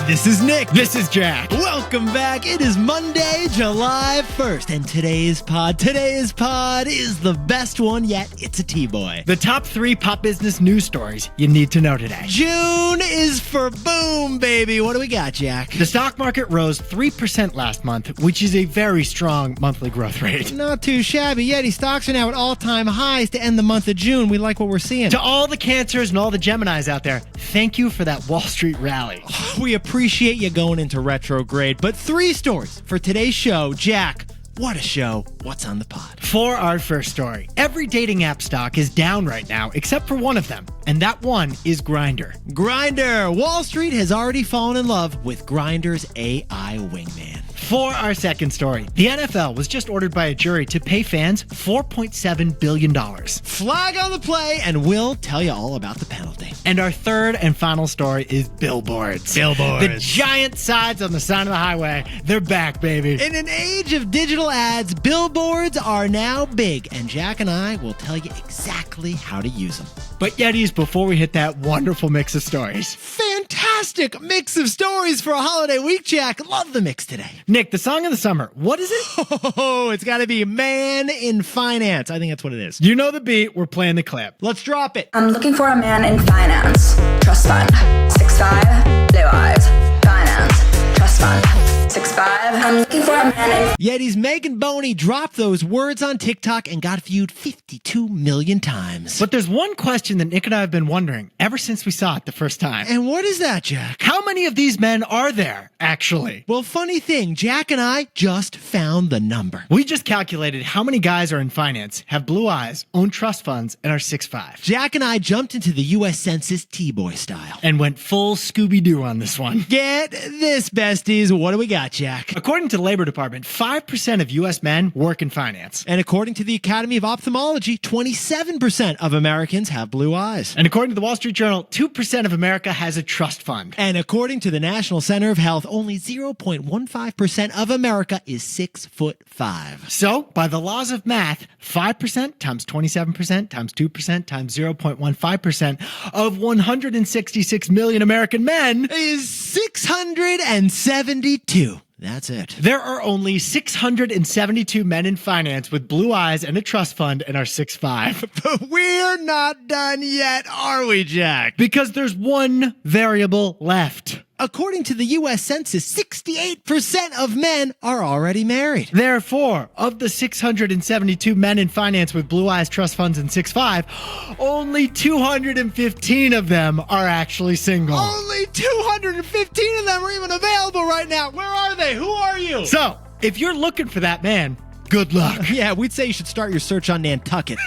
This is Nick. This is Jack. Welcome back. It is Monday, July 1st, and today's pod is the best one yet. It's a TBOY. The top 3 pop business news stories you need to know today. June is for boom, baby. What do we got, Jack? The stock market rose 3% last month, which is a very strong monthly growth rate. Not too shabby. Yeti stocks are now at all-time highs to end the month of June. We like what we're seeing. To all the Cancers and all the Geminis out there, thank you for that Wall Street rally. We appreciate you going into retrograde, but 3 stories for today's show. Jack, what a show. What's on the pod? For our first story, every dating app stock is down right now, except for one of them, and that one is Grindr. Grindr. Wall Street has already fallen in love with Grindr's AI wingman. For our second story, the NFL was just ordered by a jury to pay fans $4.7 billion. Flag on the play, and we'll tell you all about the penalty. And our third and final story is Billboards. The giant signs on the side of the highway, they're back, baby. In an age of digital ads, billboards are now big, and Jack and I will tell you exactly how to use them. But Yetis, before we hit that wonderful mix of stories. Fantastic mix of stories for a holiday week, Jack. Love the mix today. Nick, the song of the summer, what is it? Oh, it's got to be Man in Finance. I think that's what it is. You know the beat. We're playing the clip. Let's drop it. I'm looking for a man in finance. Trust fund. 6'5", blue eyes. Finance. Trust fund. 6'5". I'm looking for a man in... Yeti's Megan Boney dropped those words on TikTok and got viewed 52 million times. But there's one question that Nick and I have been wondering ever since we saw it the first time. And what is that, Jack? How many of these men are there, actually? Well, funny thing, Jack and I just found the number. We just calculated how many guys are in finance, have blue eyes, own trust funds, and are 6'5". Jack and I jumped into the U.S. Census TBOY style. And went full Scooby-Doo on this one. Get this, besties. What do we got, Jack? According to the Labor Department, 5% of U.S. men work in finance. And according to the Academy of Ophthalmology, 27% of Americans have blue eyes. And according to the Wall Street Journal, 2% of America has a trust fund. And according to the National Center of Health, only 0.15% of America is 6'5". So, by the laws of math, 5% times 27% times 2% times 0.15% of 166 million American men is 672. That's it. There are only 672 men in finance with blue eyes and a trust fund and are 6'5". But we're not done yet, are we, Jack? Because there's one variable left. According to the U.S. Census, 68% of men are already married. Therefore, of the 672 men in finance with blue eyes, trust funds, and 6'5", only 215 of them are actually single. Only 215 of them are even available right now. Where are they? Who are you? So, if you're looking for that man, good luck. Yeah, we'd say you should start your search on Nantucket.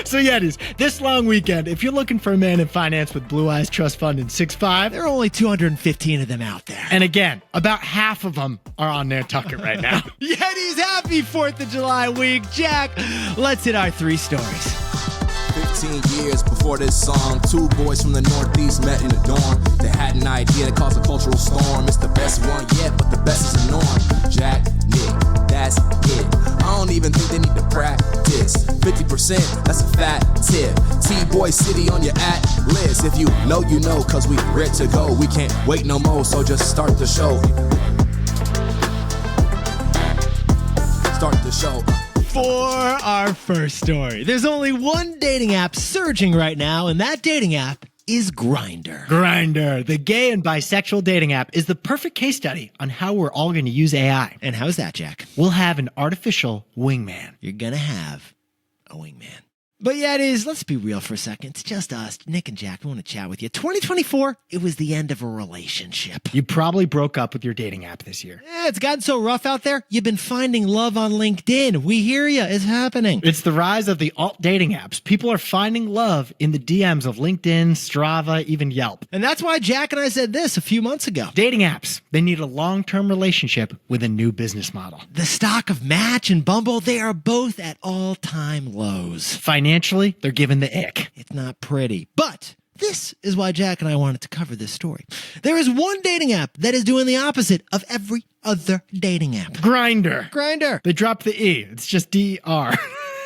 So Yetis, this long weekend, if you're looking for a man in finance with blue eyes, trust fund, and 6'5", there are only 215 of them out there. And again, about half of them are on Nantucket right now. Yetis, happy 4th of July week. Jack, let's hit our 3 stories. 15 years before this song, 2 boys from the Northeast met in the dorm. They had an idea that caused a cultural storm. It's the best one yet, but the best is the norm. Jack, Nick, that's it. I don't even think they need to practice. 50%, that's a fat tip. TBOY City on your at list. If you know, you know, cause we ready to go. We can't wait no more, so just start the show. Start the show. For our first story, there's only one dating app surging right now, and that dating app is Grindr. Grindr, the gay and bisexual dating app, is the perfect case study on how we're all going to use AI. And how's that, Jack? We'll have an artificial wingman. You're gonna have a wingman. But yeah, it is. Let's be real for a second. It's just us, Nick and Jack. We want to chat with you. 2024, it was the end of a relationship. You probably broke up with your dating app this year. Yeah, it's gotten so rough out there. You've been finding love on LinkedIn. We hear you. It's happening. It's the rise of the alt dating apps. People are finding love in the DMs of LinkedIn, Strava, even Yelp. And that's why Jack and I said this a few months ago. Dating apps, they need a long-term relationship with a new business model. The stock of Match and Bumble, they are both at all-time lows. Financially, they're given the ick. It's not pretty, but this is why Jack and I wanted to cover this story. There is one dating app that is doing the opposite of every other dating app. Grindr. Grindr. They dropped the E. It's just D-R.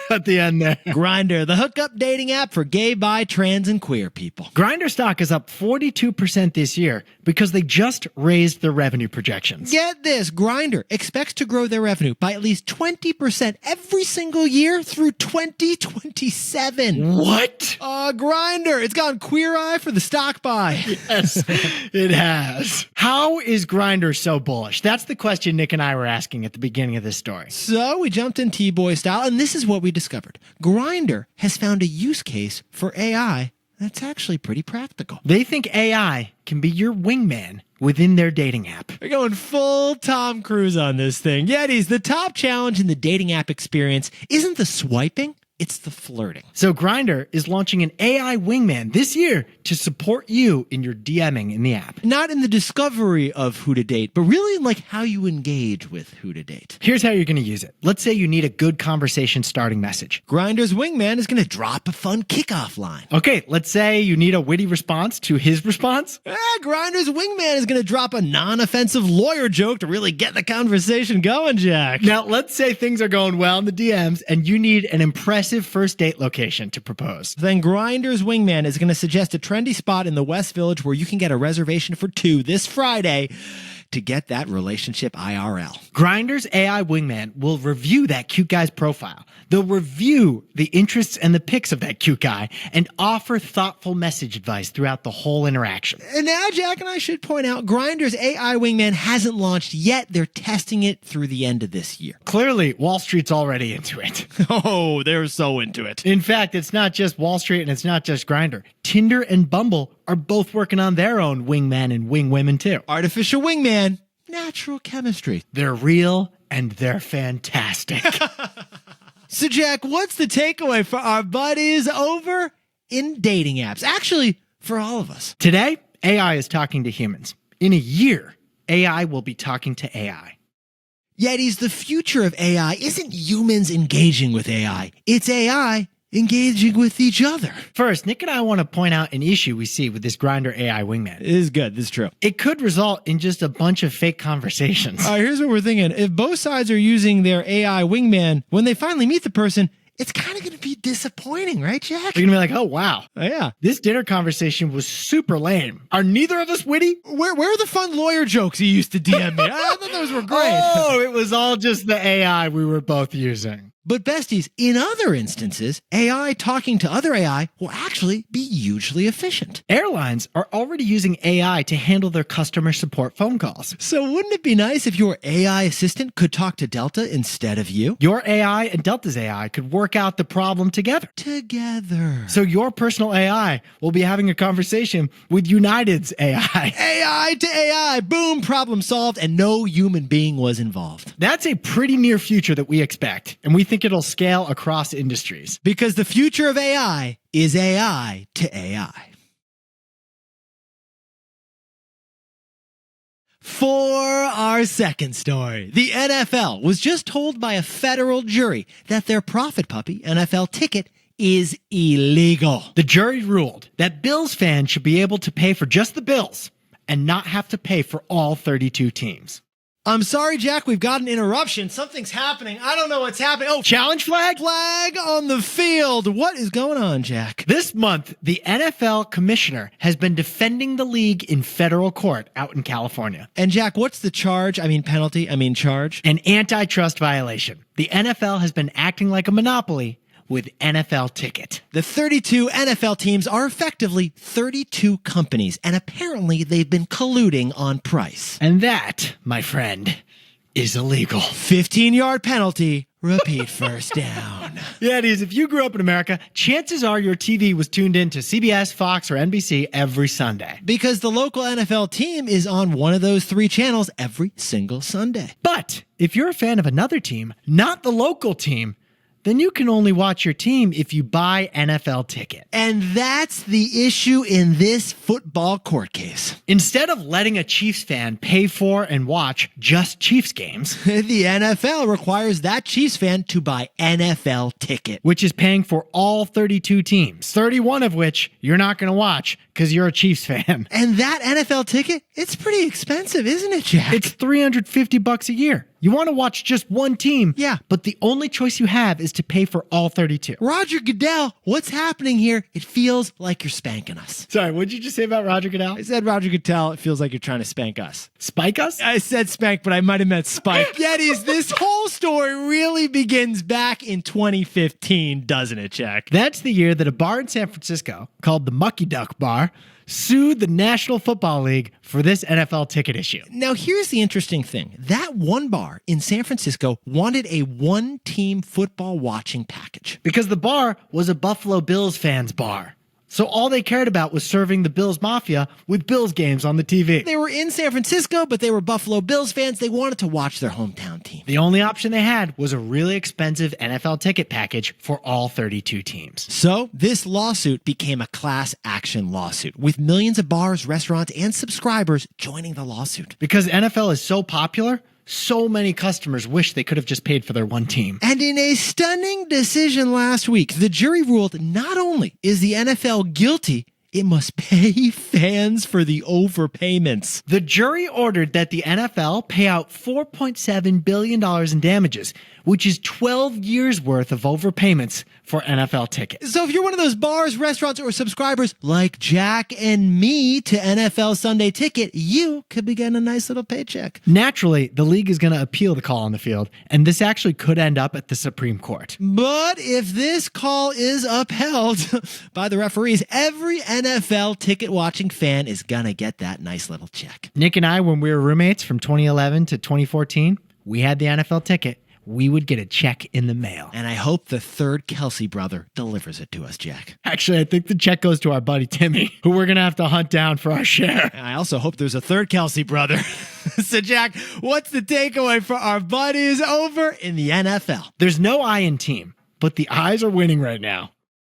at the end there. Grindr, the hookup dating app for gay, bi, trans, and queer people. Grindr stock is up 42% this year because they just raised their revenue projections. Get this, Grindr expects to grow their revenue by at least 20% every single year through 2027. What? Grindr, it's gone queer eye for the stock buy. Yes, it has. How is Grindr so bullish? That's the question Nick and I were asking at the beginning of this story. So we jumped in TBOY style, and this is what we discovered. Grindr has found a use case for AI that's actually pretty practical. They think AI can be your wingman within their dating app. They're going full Tom Cruise on this thing. Yetis, the top challenge in the dating app experience isn't the swiping, it's the flirting. So Grindr is launching an AI wingman this year to support you in your DMing in the app. Not in the discovery of who to date, but really in like how you engage with who to date. Here's how you're going to use it. Let's say you need a good conversation starting message. Grindr's wingman is going to drop a fun kickoff line. Okay, let's say you need a witty response to his response. Grindr's wingman is going to drop a non-offensive lawyer joke to really get the conversation going, Jack. Now, let's say things are going well in the DMs and you need an impressive first date location to propose. Then Grindr's wingman is going to suggest a trendy spot in the West Village where you can get a reservation for 2 this Friday to get that relationship IRL. Grindr's AI wingman will review that cute guy's profile. They'll review the interests and the pics of that cute guy and offer thoughtful message advice throughout the whole interaction. And now, Jack and I should point out, Grindr's AI wingman hasn't launched yet. They're testing it through the end of this year. Clearly, Wall Street's already into it. Oh, they're so into it. In fact, it's not just Wall Street and it's not just Grindr. Tinder and Bumble are both working on their own wingmen and wingwomen too. Artificial wingman, natural chemistry. They're real and they're fantastic. So, Jack, what's the takeaway for our buddies over in dating apps? Actually, for all of us. Today, AI is talking to humans. In a year, AI will be talking to AI. Yetis, the future of AI isn't humans engaging with AI. It's AI engaging with each other. First, Nick and I want to point out an issue we see with this Grindr AI wingman. It is good. This is true. It could result in just a bunch of fake conversations. All right, here's what we're thinking. If both sides are using their AI wingman, when they finally meet the person, it's kind of going to be disappointing, right, Jack? You're going to be like, oh, wow. Oh, yeah. This dinner conversation was super lame. Are neither of us witty? Where are the fun lawyer jokes you used to DM me? I thought those were great. Oh, it was all just the AI we were both using. But besties, in other instances, AI talking to other AI will actually be hugely efficient. Airlines are already using AI to handle their customer support phone calls. So wouldn't it be nice if your AI assistant could talk to Delta instead of you? Your AI and Delta's AI could work out the problem together. So your personal AI will be having a conversation with United's AI. AI to AI, boom, problem solved, and no human being was involved. That's a pretty near future that we expect, and we think it'll scale across industries. Because the future of AI is AI to AI. For our second story, the NFL was just told by a federal jury that their profit puppy, NFL Ticket, is illegal. The jury ruled that Bills fans should be able to pay for just the Bills and not have to pay for all 32 teams. I'm sorry, Jack, we've got an interruption. Something's happening. I don't know what's happening. Oh, challenge flag? Flag on the field. What is going on, Jack? This month, the NFL commissioner has been defending the league in federal court out in California. And Jack, what's the charge? Charge? An antitrust violation. The NFL has been acting like a monopoly with NFL Ticket. The 32 NFL teams are effectively 32 companies, and apparently they've been colluding on price. And that, my friend, is illegal. 15-yard penalty. Repeat first down. Yeah, it is. If you grew up in America, chances are your TV was tuned in to CBS, Fox, or NBC every Sunday. Because the local NFL team is on one of those 3 channels every single Sunday. But if you're a fan of another team, not the local team, then you can only watch your team if you buy NFL Ticket. And that's the issue in this football court case. Instead of letting a Chiefs fan pay for and watch just Chiefs games, the NFL requires that Chiefs fan to buy NFL Ticket, which is paying for all 32 teams, 31 of which you're not going to watch because you're a Chiefs fan. And that NFL ticket, it's pretty expensive, isn't it, Jack? It's $350 a year. You want to watch just one team. Yeah. But the only choice you have is to pay for all 32. Roger Goodell, what's happening here? It feels like you're spanking us. Sorry, what did you just say about Roger Goodell? I said Roger Goodell, it feels like you're trying to spank us. Spike us? I said spank, but I might have meant spike. Yetis, this whole story really begins back in 2015, doesn't it, Jack? That's the year that a bar in San Francisco called the Mucky Duck Bar sued the National Football League for this NFL ticket issue. Now, here's the interesting thing. That one bar in San Francisco wanted a one-team football watching package. Because the bar was a Buffalo Bills fans bar. So all they cared about was serving the Bills Mafia with Bills games on the TV. They were in San Francisco, but they were Buffalo Bills fans. They wanted to watch their hometown team. The only option they had was a really expensive NFL ticket package for all 32 teams. So this lawsuit became a class action lawsuit, with millions of bars, restaurants, and subscribers joining the lawsuit. Because NFL is so popular, so many customers wish they could have just paid for their one team. And in a stunning decision last week, the jury ruled not only is the NFL guilty, it must pay fans for the overpayments. The jury ordered that the NFL pay out $4.7 billion in damages, which is 12 years worth of overpayments for NFL tickets. So if you're one of those bars, restaurants, or subscribers like Jack and me to NFL Sunday Ticket, you could be getting a nice little paycheck. Naturally, the league is going to appeal the call on the field, and this actually could end up at the Supreme Court. But if this call is upheld by the referees, every NFL ticket watching fan is going to get that nice little check. Nick and I, when we were roommates from 2011 to 2014, we had the NFL ticket. We would get a check in the mail. And I hope the third Kelsey brother delivers it to us, Jack. Actually, I think the check goes to our buddy Timmy, who we're going to have to hunt down for our share. And I also hope there's a third Kelsey brother. So, Jack, what's the takeaway for our buddies over in the NFL? There's no I in team, but the I's are winning right now.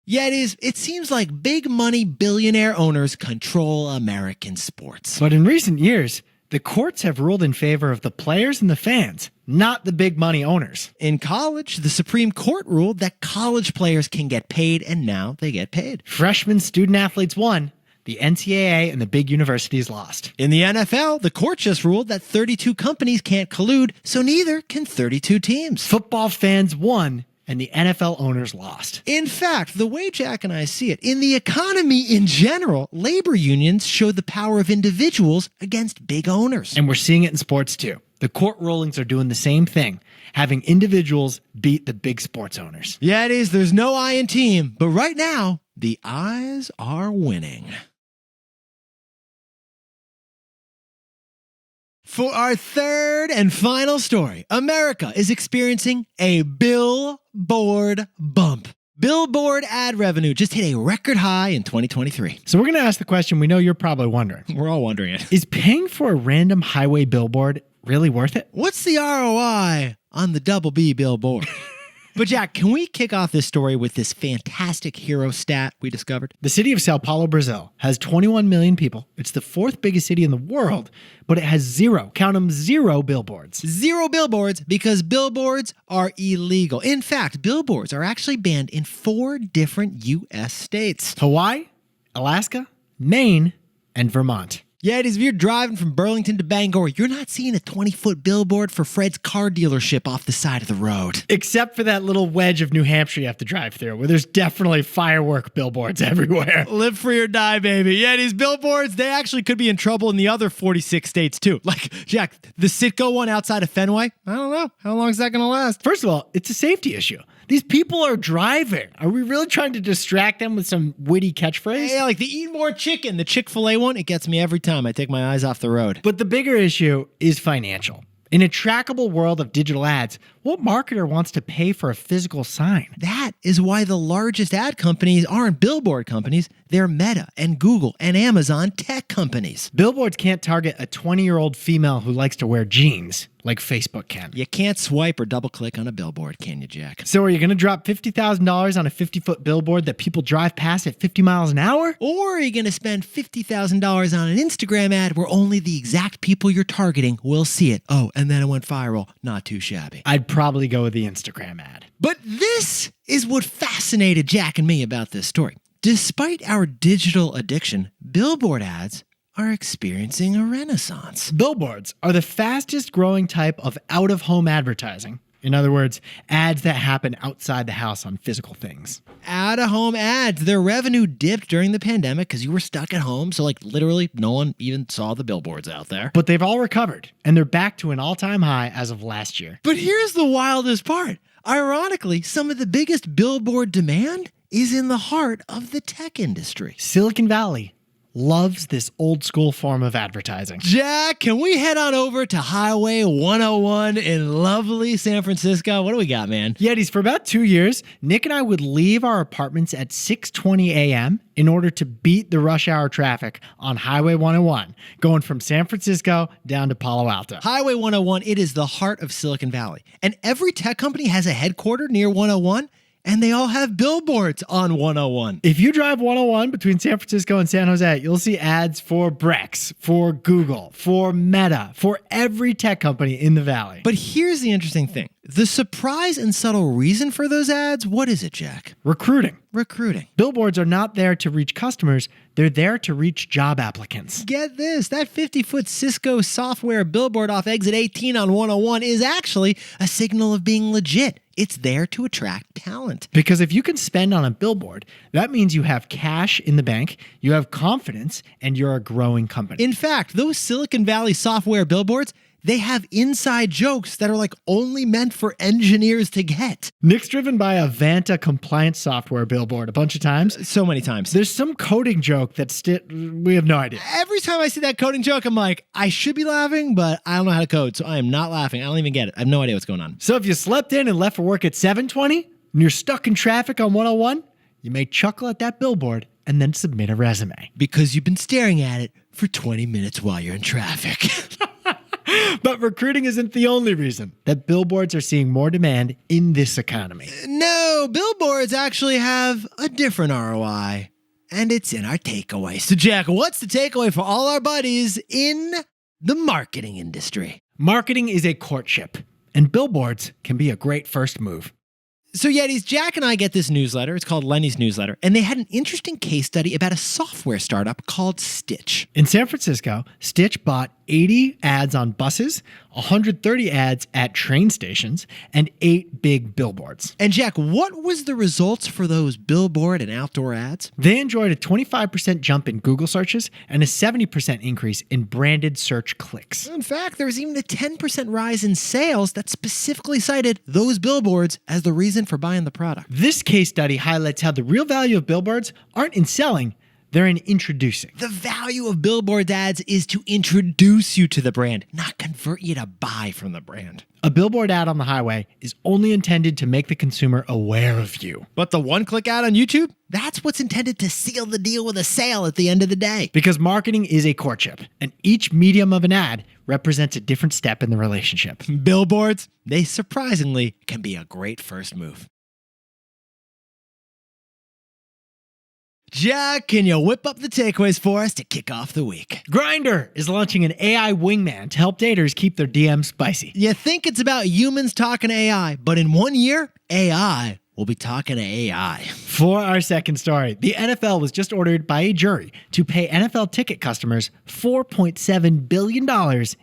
Yeah, it seems like big money billionaire owners control American sports. But in recent years, the courts have ruled in favor of the players and the fans, not the big money owners. In college, the Supreme Court ruled that college players can get paid, and now they get paid. Freshman student athletes won. The NCAA and the big universities lost. In the NFL, the court just ruled that 32 companies can't collude, so neither can 32 teams. Football fans won, and the NFL owners lost. In fact, the way Jack and I see it, in the economy in general, labor unions show the power of individuals against big owners. And we're seeing it in sports too. The court rulings are doing the same thing, having individuals beat the big sports owners. Yeah, it is. There's no I in team, but right now, the I's are winning. For our third and final story, America is experiencing a Billboard bump. Billboard ad revenue just hit a record high in 2023. So we're going to ask the question we know you're probably wondering. We're all wondering it. Is paying for a random highway billboard really worth it? What's the ROI on the double B billboard? But Jack, can we kick off this story with this fantastic hero stat we discovered? The city of Sao Paulo, Brazil has 21 million people. It's the fourth biggest city in the world, but it has zero billboards. Zero billboards because billboards are illegal. In fact, billboards are actually banned in 4 different U.S. states. Hawaii, Alaska, Maine, and Vermont. Yeah, it is. If you're driving from Burlington to Bangor, you're not seeing a 20-foot billboard for Fred's car dealership off the side of the road. Except for that little wedge of New Hampshire you have to drive through, where there's definitely firework billboards everywhere. Live free or die, baby. Yeah, these billboards, they actually could be in trouble in the other 46 states, too. Like, Jack, the Citgo one outside of Fenway, I don't know. How long is that going to last? First of all, it's a safety issue. These people are driving. Are we really trying to distract them with some witty catchphrase? Yeah, like the Eat More Chicken, the Chick-fil-A one, it gets me every time I take my eyes off the road. But the bigger issue is financial. In a trackable world of digital ads, what marketer wants to pay for a physical sign? That is why the largest ad companies aren't billboard companies. They're Meta and Google and Amazon tech companies. Billboards can't target a 20-year-old female who likes to wear jeans like Facebook can. You can't swipe or double-click on a billboard, can you, Jack? So are you going to drop $50,000 on a 50-foot billboard that people drive past at 50 miles an hour? Or are you going to spend $50,000 on an Instagram ad where only the exact people you're targeting will see it? Oh, and then it went viral. Not too shabby. I'd probably go with the Instagram ad. But this is what fascinated Jack and me about this story. Despite our digital addiction, billboard ads are experiencing a renaissance. Billboards are the fastest growing type of out-of-home advertising. In other words, ads that happen outside the house on physical things. Out-of-home ads, their revenue dipped during the pandemic because you were stuck at home, so literally no one even saw the billboards out there. But they've all recovered, and they're back to an all-time high as of last year. But here's the wildest part. Ironically, some of the biggest billboard demand is in the heart of the tech industry. Silicon Valley loves this old school form of advertising. Jack, can we head on over to Highway 101 in lovely San Francisco? What do we got, man? Yetis, for about 2 years, Nick and I would leave our apartments at 6:20 a.m. in order to beat the rush hour traffic on Highway 101, going from San Francisco down to Palo Alto. Highway 101, it is the heart of Silicon Valley. And every tech company has a headquarter near 101. And they all have billboards on 101. If you drive 101 between San Francisco and San Jose, you'll see ads for Brex, for Google, for Meta, for every tech company in the valley. But here's the interesting thing. The surprise and subtle reason for those ads, what is it, Jack? Recruiting. Billboards are not there to reach customers. They're there to reach job applicants. Get this. That 50-foot Cisco software billboard off exit 18 on 101 is actually a signal of being legit. It's there to attract talent. Because if you can spend on a billboard, that means you have cash in the bank, you have confidence, and you're a growing company. In fact, those Silicon Valley software billboards, they have inside jokes that are only meant for engineers to get. Nick's driven by a Vanta compliance software billboard a bunch of times. So many times. There's some coding joke that's we have no idea. Every time I see that coding joke, I'm like, I should be laughing, but I don't know how to code, so I am not laughing. I don't even get it. I have no idea what's going on. So if you slept in and left for work at 7:20 and you're stuck in traffic on 101, you may chuckle at that billboard and then submit a resume. Because you've been staring at it for 20 minutes while you're in traffic. But recruiting isn't the only reason that billboards are seeing more demand in this economy. No, billboards actually have a different ROI, and it's in our takeaway. So, Jack, what's the takeaway for all our buddies in the marketing industry? Marketing is a courtship, and billboards can be a great first move. So, Yetis, Jack and I get this newsletter. It's called Lenny's Newsletter, and they had an interesting case study about a software startup called Stitch. In San Francisco, Stitch bought 80 ads on buses, 130 ads at train stations, and 8 big billboards. And Jack, what was the results for those billboard and outdoor ads? They enjoyed a 25% jump in Google searches and a 70% increase in branded search clicks. In fact, there was even a 10% rise in sales that specifically cited those billboards as the reason for buying the product. This case study highlights how the real value of billboards aren't in selling, they're in introducing. The value of billboard ads is to introduce you to the brand, not convert you to buy from the brand. A billboard ad on the highway is only intended to make the consumer aware of you. But the one-click ad on YouTube, that's what's intended to seal the deal with a sale at the end of the day. Because marketing is a courtship, and each medium of an ad represents a different step in the relationship. Billboards, they surprisingly can be a great first move. Jack, can you whip up the takeaways for us to kick off the week? Grindr is launching an AI wingman to help daters keep their DMs spicy. You think it's about humans talking to AI, but in 1 year, AI will be talking to AI. For our second story, the NFL was just ordered by a jury to pay NFL ticket customers $4.7 billion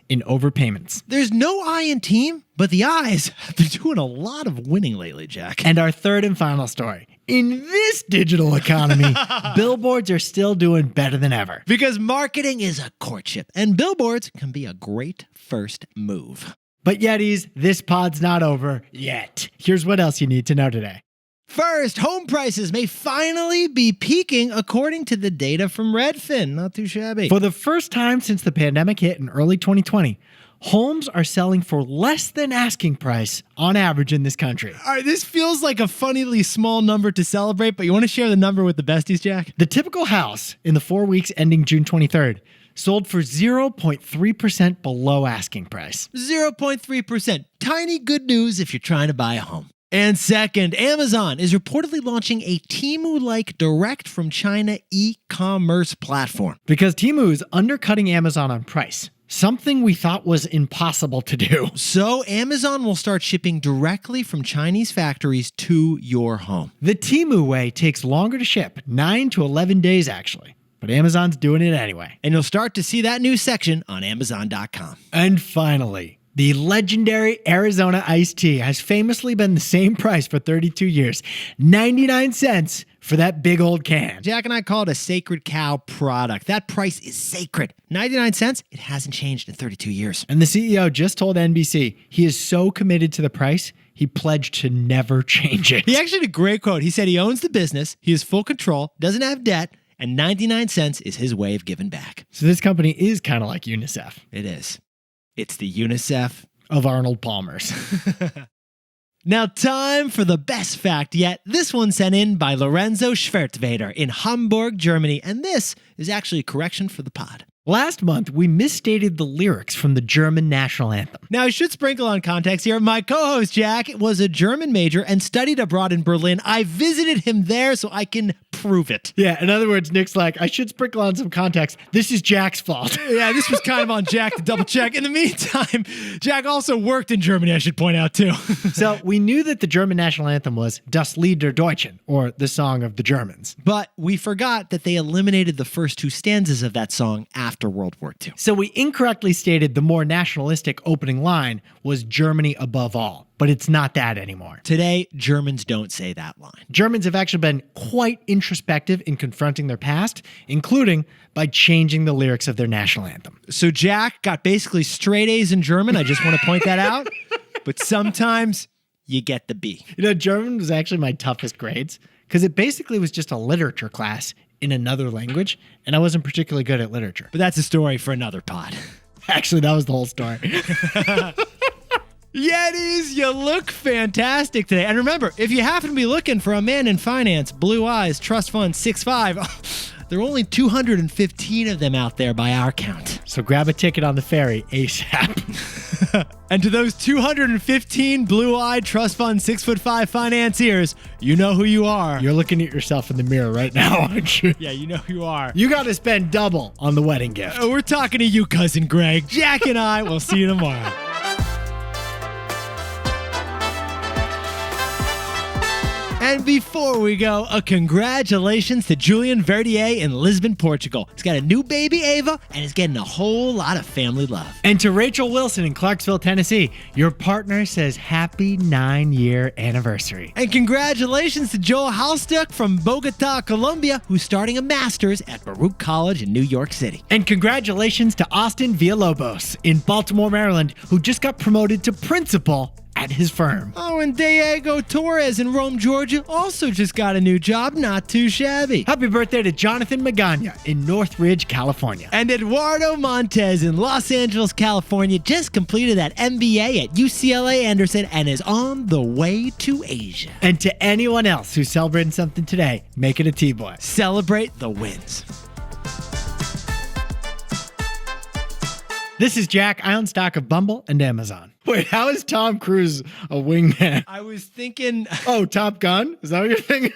in overpayments. There's no I in team, but the I's have been doing a lot of winning lately, Jack. And our third and final story. In this digital economy, billboards are still doing better than ever. Because marketing is a courtship, and billboards can be a great first move. But Yetis, this pod's not over yet. Here's what else you need to know today. First, home prices may finally be peaking according to the data from Redfin. Not too shabby. For the first time since the pandemic hit in early 2020, homes are selling for less than asking price on average in this country. All right, this feels like a funnily small number to celebrate, but you want to share the number with the besties, Jack? The typical house in the 4 weeks ending June 23rd sold for 0.3% below asking price. 0.3%. Tiny good news if you're trying to buy a home. And second, Amazon is reportedly launching a Temu-like direct from China e-commerce platform. Because Temu is undercutting Amazon on price. something we thought was impossible to do. So Amazon will start shipping directly from Chinese factories to your home. The Temu way takes longer to ship, 9 to 11 days actually. But Amazon's doing it anyway. And you'll start to see that news section on Amazon.com. And finally, the legendary Arizona iced tea has famously been the same price for 32 years. 99 cents for that big old can. Jack and I call it a sacred cow product. That price is sacred. 99 cents, it hasn't changed in 32 years. And the CEO just told NBC he is so committed to the price, he pledged to never change it. He actually had a great quote. He said he owns the business, he has full control, doesn't have debt, and 99 cents is his way of giving back. So this company is kind of like UNICEF. It is. It's the UNICEF of Arnold Palmer's. Now, time for the best fact yet. This one sent in by Lorenzo Schwertweder in Hamburg, Germany, and this is actually a correction for the pod. Last month, we misstated the lyrics from the German national anthem. Now, I should sprinkle on context here. My co-host, Jack, was a German major and studied abroad in Berlin. I visited him there so I can prove it. Yeah, in other words, Nick's like, I should sprinkle on some context. This is Jack's fault. Yeah, this was kind of on Jack to double check. In the meantime, Jack also worked in Germany, I should point out, too. So we knew that the German national anthem was Das Lied der Deutschen, or the song of the Germans. But we forgot that they eliminated the first two stanzas of that song after World War II. So we incorrectly stated the more nationalistic opening line was Germany above all, but it's not that anymore. Today, Germans don't say that line. Germans have actually been quite introspective in confronting their past, including by changing the lyrics of their national anthem. So Jack got basically straight A's in German. I just want to point that out. But sometimes you get the B. You know, German was actually my toughest grades because it basically was just a literature class in another language, and I wasn't particularly good at literature. But that's a story for another pod. Actually, that was the whole story. Yetis, you look fantastic today. And remember, if you happen to be looking for a man in finance, blue eyes, trust fund 6'5", there are only 215 of them out there by our count. So grab a ticket on the ferry ASAP. And to those 215 blue-eyed trust fund 6'5" financiers, you know who you are. You're looking at yourself in the mirror right now, aren't you? Yeah, you know who you are. You got to spend double on the wedding gift. We're talking to you, Cousin Greg. Jack and I will see you tomorrow. And before we go, a congratulations to Julian Verdier in Lisbon, Portugal. He's got a new baby, Ava, and he's getting a whole lot of family love. And to Rachel Wilson in Clarksville, Tennessee, your partner says happy 9-year anniversary. And congratulations to Joel Halstuck from Bogota, Colombia, who's starting a master's at Baruch College in New York City. And congratulations to Austin Villalobos in Baltimore, Maryland, who just got promoted to principal at his firm. Oh, and Diego Torres in Rome, Georgia also just got a new job, not too shabby. Happy birthday to Jonathan Magana in Northridge, California. And Eduardo Montez in Los Angeles, California just completed that MBA at UCLA Anderson and is on the way to Asia. And to anyone else who's celebrating something today, make it a TBOY. Celebrate the wins. This is Jack. I own stock of Bumble and Amazon. Wait, how is Tom Cruise a wingman? I was thinking... Oh, Top Gun? Is that what you're thinking?